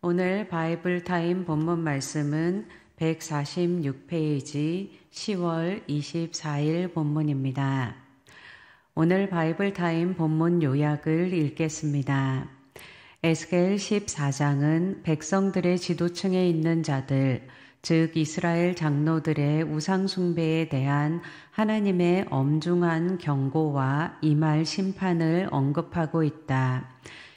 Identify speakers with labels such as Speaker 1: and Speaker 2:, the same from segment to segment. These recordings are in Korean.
Speaker 1: 오늘 바이블 타임 본문 말씀은 146페이지 10월 24일 본문입니다. 오늘 바이블 타임 본문 요약을 읽겠습니다. 에스겔 14장은 백성들의 지도층에 있는 자들, 즉 이스라엘 장로들의 우상 숭배에 대한 하나님의 엄중한 경고와 임할 심판을 언급하고 있다.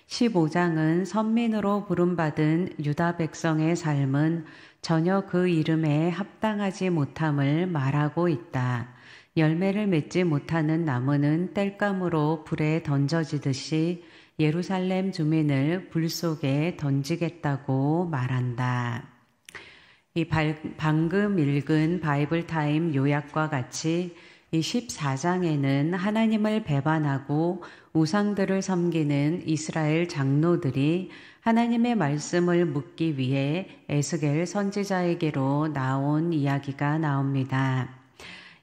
Speaker 1: 15장은 선민으로 부름받은 유다 백성의 삶은 전혀 그 이름에 합당하지 못함을 말하고 있다. 열매를 맺지 못하는 나무는 땔감으로 불에 던져지듯이 예루살렘 주민을 불 속에 던지겠다고 말한다. 방금 읽은 바이블 타임 요약과 같이 이 14장에는 하나님을 배반하고 우상들을 섬기는 이스라엘 장로들이 하나님의 말씀을 묻기 위해 에스겔 선지자에게로 나온 이야기가 나옵니다.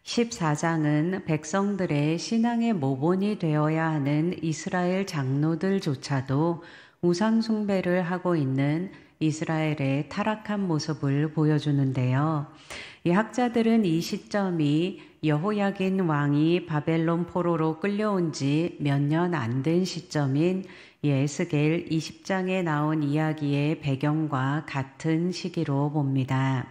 Speaker 1: 14장은 백성들의 신앙의 모본이 되어야 하는 이스라엘 장로들조차도 우상 숭배를 하고 있는 이스라엘의 타락한 모습을 보여주는데요. 이 학자들은 이 시점이 여호야긴 왕이 바벨론 포로로 끌려온 지 몇 년 안 된 시점인 에스겔 20장에 나온 이야기의 배경과 같은 시기로 봅니다.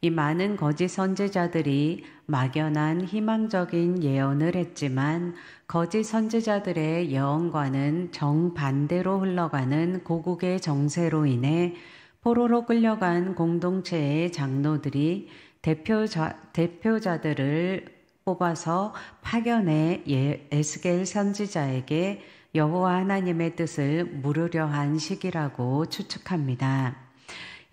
Speaker 1: 이 많은 거짓 선지자들이 막연한 희망적인 예언을 했지만 거짓 선지자들의 예언과는 정반대로 흘러가는 고국의 정세로 인해 포로로 끌려간 공동체의 장로들이 대표자들을 뽑아서 파견해 에스겔 선지자에게 여호와 하나님의 뜻을 물으려 한 시기라고 추측합니다.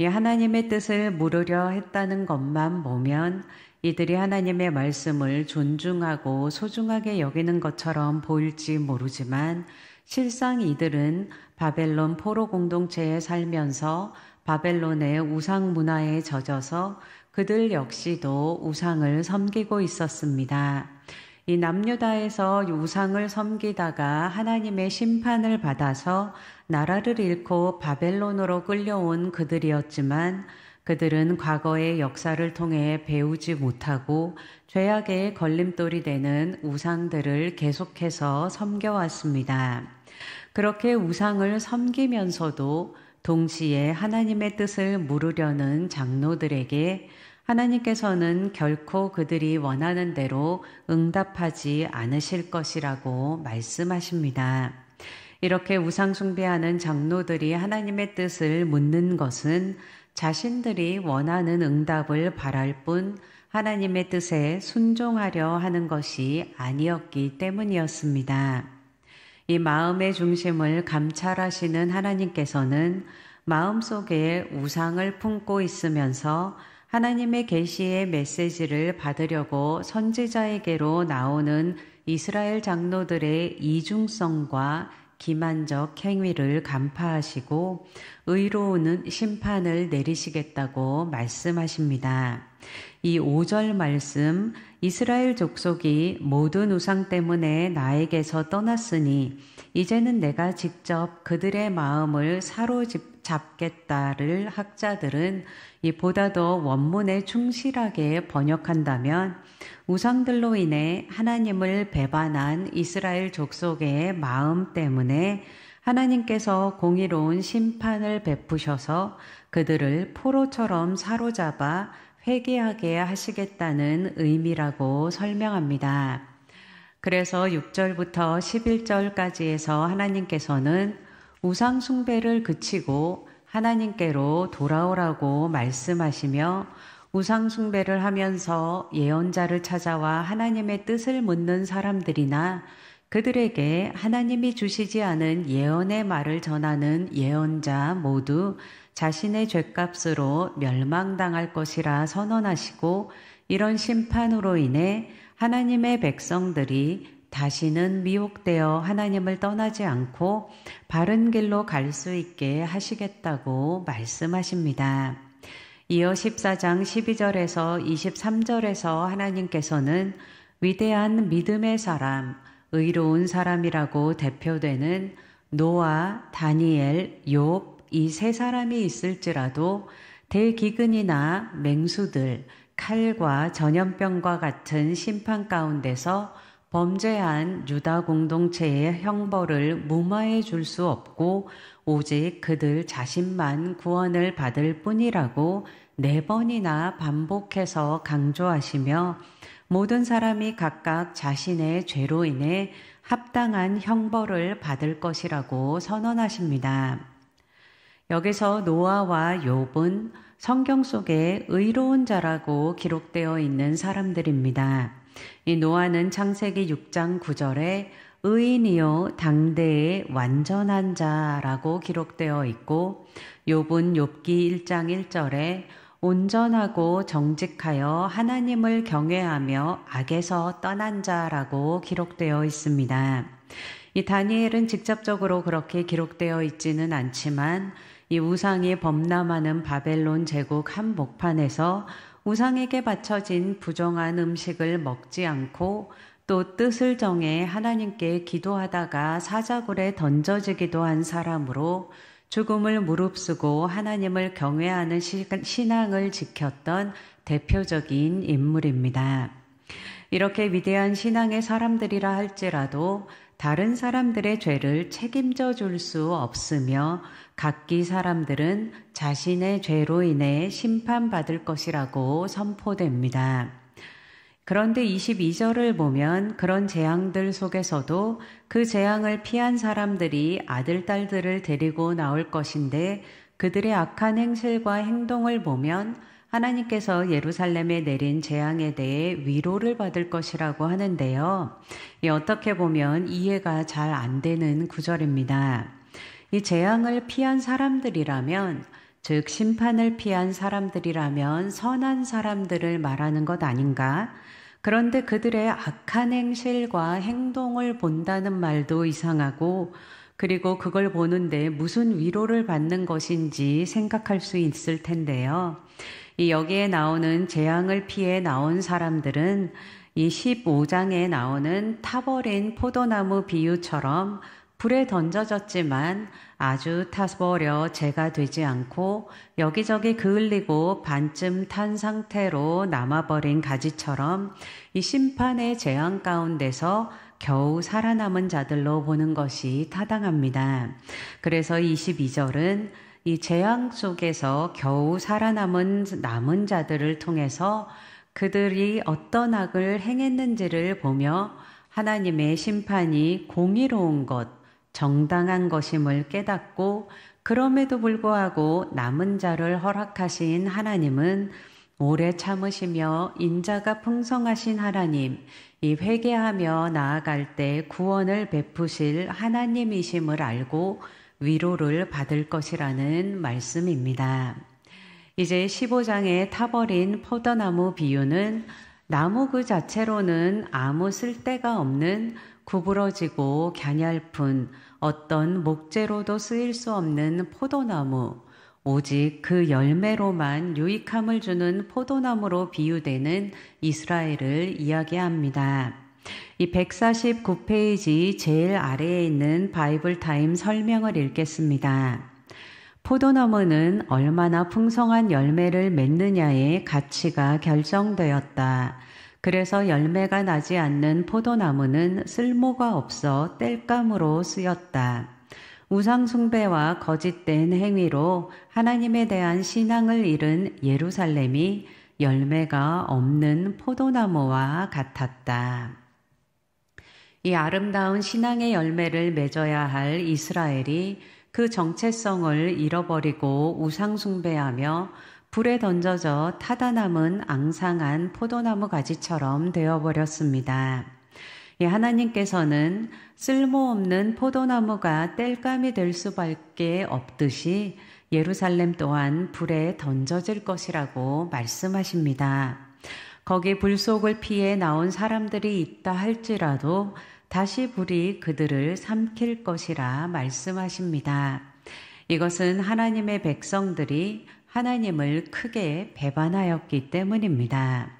Speaker 1: 이 하나님의 뜻을 물으려 했다는 것만 보면 이들이 하나님의 말씀을 존중하고 소중하게 여기는 것처럼 보일지 모르지만 실상 이들은 바벨론 포로 공동체에 살면서 바벨론의 우상 문화에 젖어서 그들 역시도 우상을 섬기고 있었습니다. 이 남유다에서 우상을 섬기다가 하나님의 심판을 받아서 나라를 잃고 바벨론으로 끌려온 그들이었지만 그들은 과거의 역사를 통해 배우지 못하고 죄악의 걸림돌이 되는 우상들을 계속해서 섬겨왔습니다. 그렇게 우상을 섬기면서도 동시에 하나님의 뜻을 물으려는 장로들에게 하나님께서는 결코 그들이 원하는 대로 응답하지 않으실 것이라고 말씀하십니다. 이렇게 우상 숭배하는 장로들이 하나님의 뜻을 묻는 것은 자신들이 원하는 응답을 바랄 뿐 하나님의 뜻에 순종하려 하는 것이 아니었기 때문이었습니다. 이 마음의 중심을 감찰하시는 하나님께서는 마음속에 우상을 품고 있으면서 하나님의 계시의 메시지를 받으려고 선지자에게로 나오는 이스라엘 장로들의 이중성과 기만적 행위를 간파하시고 의로운 심판을 내리시겠다고 말씀하십니다. 이 5절 말씀, 이스라엘 족속이 모든 우상 때문에 나에게서 떠났으니 이제는 내가 직접 그들의 마음을 사로잡겠다를 학자들은 보다 더 원문에 충실하게 번역한다면 우상들로 인해 하나님을 배반한 이스라엘 족속의 마음 때문에 하나님께서 공의로운 심판을 베푸셔서 그들을 포로처럼 사로잡아 회개하게 하시겠다는 의미라고 설명합니다. 그래서 6절부터 11절까지에서 하나님께서는 우상 숭배를 그치고 하나님께로 돌아오라고 말씀하시며 우상 숭배를 하면서 예언자를 찾아와 하나님의 뜻을 묻는 사람들이나 그들에게 하나님이 주시지 않은 예언의 말을 전하는 예언자 모두 자신의 죄값으로 멸망당할 것이라 선언하시고 이런 심판으로 인해 하나님의 백성들이 다시는 미혹되어 하나님을 떠나지 않고 바른 길로 갈 수 있게 하시겠다고 말씀하십니다. 이어 14장 12절에서 23절에서 하나님께서는 위대한 믿음의 사람, 의로운 사람이라고 대표되는 노아, 다니엘, 욥, 이 세 사람이 있을지라도 대기근이나 맹수들, 칼과 전염병과 같은 심판 가운데서 범죄한 유다 공동체의 형벌을 무마해 줄 수 없고 오직 그들 자신만 구원을 받을 뿐이라고 4번이나 반복해서 강조하시며 모든 사람이 각각 자신의 죄로 인해 합당한 형벌을 받을 것이라고 선언하십니다. 여기서 노아와 욥은 성경 속에 의로운 자라고 기록되어 있는 사람들입니다. 이 노아는 창세기 6장 9절에 의인이요 당대의 완전한 자라고 기록되어 있고 욥은 욥기 1장 1절에 온전하고 정직하여 하나님을 경외하며 악에서 떠난 자라고 기록되어 있습니다. 이 다니엘은 직접적으로 그렇게 기록되어 있지는 않지만 이 우상이 범람하는 바벨론 제국 한복판에서 우상에게 바쳐진 부정한 음식을 먹지 않고 또 뜻을 정해 하나님께 기도하다가 사자굴에 던져지기도 한 사람으로 죽음을 무릅쓰고 하나님을 경외하는 신앙을 지켰던 대표적인 인물입니다. 이렇게 위대한 신앙의 사람들이라 할지라도 다른 사람들의 죄를 책임져 줄 수 없으며 각기 사람들은 자신의 죄로 인해 심판받을 것이라고 선포됩니다. 그런데 22절을 보면 그런 재앙들 속에서도 그 재앙을 피한 사람들이 아들, 딸들을 데리고 나올 것인데 그들의 악한 행실과 행동을 보면 하나님께서 예루살렘에 내린 재앙에 대해 위로를 받을 것이라고 하는데요. 어떻게 보면 이해가 잘 안 되는 구절입니다. 이 재앙을 피한 사람들이라면, 즉 심판을 피한 사람들이라면 선한 사람들을 말하는 것 아닌가? 그런데 그들의 악한 행실과 행동을 본다는 말도 이상하고 그리고 그걸 보는데 무슨 위로를 받는 것인지 생각할 수 있을 텐데요. 이 여기에 나오는 재앙을 피해 나온 사람들은 이 15장에 나오는 타버린 포도나무 비유처럼 불에 던져졌지만 아주 타버려 재가 되지 않고 여기저기 그을리고 반쯤 탄 상태로 남아버린 가지처럼 이 심판의 재앙 가운데서 겨우 살아남은 자들로 보는 것이 타당합니다. 그래서 22절은 이 재앙 속에서 겨우 살아남은 남은 자들을 통해서 그들이 어떤 악을 행했는지를 보며 하나님의 심판이 공의로운 것, 정당한 것임을 깨닫고 그럼에도 불구하고 남은 자를 허락하신 하나님은 오래 참으시며 인자가 풍성하신 하나님, 이 회개하며 나아갈 때 구원을 베푸실 하나님이심을 알고 위로를 받을 것이라는 말씀입니다. 이제 15장에 타버린 포도나무 비유는 나무 그 자체로는 아무 쓸데가 없는 구부러지고 갸냘픈 어떤 목재로도 쓰일 수 없는 포도나무, 오직 그 열매로만 유익함을 주는 포도나무로 비유되는 이스라엘을 이야기합니다. 이 149페이지 제일 아래에 있는 바이블 타임 설명을 읽겠습니다. 포도나무는 얼마나 풍성한 열매를 맺느냐의 가치가 결정되었다. 그래서 열매가 나지 않는 포도나무는 쓸모가 없어 땔감으로 쓰였다. 우상숭배와 거짓된 행위로 하나님에 대한 신앙을 잃은 예루살렘이 열매가 없는 포도나무와 같았다. 이 아름다운 신앙의 열매를 맺어야 할 이스라엘이 그 정체성을 잃어버리고 우상숭배하며 불에 던져져 타다 남은 앙상한 포도나무 가지처럼 되어버렸습니다. 하나님께서는 쓸모없는 포도나무가 땔감이 될 수밖에 없듯이 예루살렘 또한 불에 던져질 것이라고 말씀하십니다. 거기 불 속을 피해 나온 사람들이 있다 할지라도 다시 불이 그들을 삼킬 것이라 말씀하십니다. 이것은 하나님의 백성들이 하나님을 크게 배반하였기 때문입니다.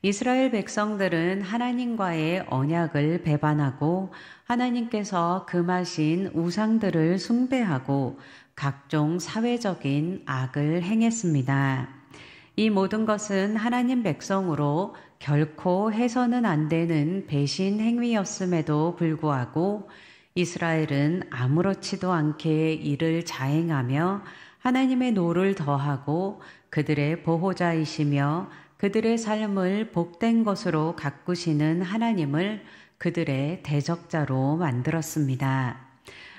Speaker 1: 이스라엘 백성들은 하나님과의 언약을 배반하고 하나님께서 금하신 우상들을 숭배하고 각종 사회적인 악을 행했습니다. 이 모든 것은 하나님 백성으로 결코 해서는 안 되는 배신 행위였음에도 불구하고 이스라엘은 아무렇지도 않게 이를 자행하며 하나님의 노를 더하고 그들의 보호자이시며 그들의 삶을 복된 것으로 가꾸시는 하나님을 그들의 대적자로 만들었습니다.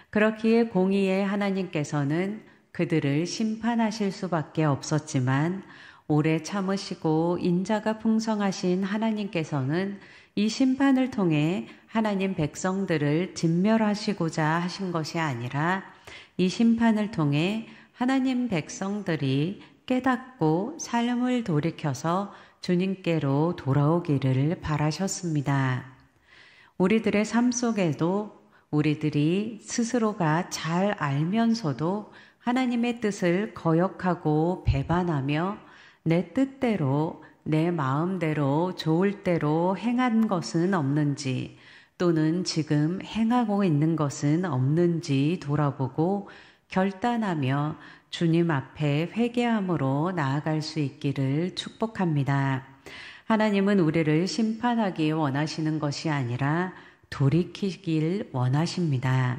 Speaker 1: 그렇기에 공의의 하나님께서는 그들을 심판하실 수밖에 없었지만 오래 참으시고 인자가 풍성하신 하나님께서는 이 심판을 통해 하나님 백성들을 진멸하시고자 하신 것이 아니라 이 심판을 통해 하나님 백성들이 깨닫고 삶을 돌이켜서 주님께로 돌아오기를 바라셨습니다. 우리들의 삶 속에도 우리들이 스스로가 잘 알면서도 하나님의 뜻을 거역하고 배반하며 내 뜻대로 내 마음대로 좋을 대로 행한 것은 없는지 또는 지금 행하고 있는 것은 없는지 돌아보고 결단하며 주님 앞에 회개함으로 나아갈 수 있기를 축복합니다. 하나님은 우리를 심판하기 원하시는 것이 아니라 돌이키길 원하십니다.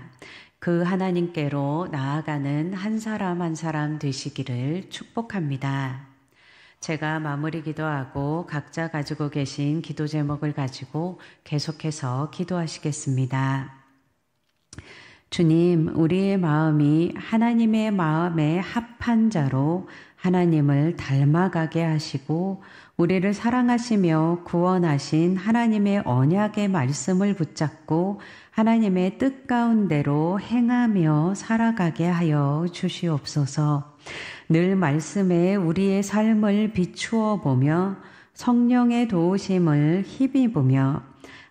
Speaker 1: 그 하나님께로 나아가는 한 사람 한 사람 되시기를 축복합니다. 제가 마무리 기도하고 각자 가지고 계신 기도 제목을 가지고 계속해서 기도하시겠습니다. 주님, 우리의 마음이 하나님의 마음에 합한 자로 하나님을 닮아가게 하시고 우리를 사랑하시며 구원하신 하나님의 언약의 말씀을 붙잡고 하나님의 뜻 가운데로 행하며 살아가게 하여 주시옵소서. 늘 말씀에 우리의 삶을 비추어 보며 성령의 도우심을 힘입으며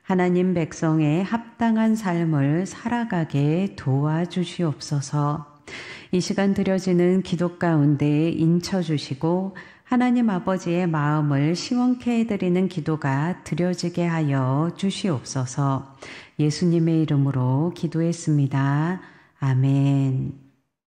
Speaker 1: 하나님 백성의 합당한 삶을 살아가게 도와주시옵소서. 이 시간 드려지는 기도 가운데 인쳐주시고 하나님 아버지의 마음을 시원케 해드리는 기도가 드려지게 하여 주시옵소서. 예수님의 이름으로 기도했습니다. 아멘.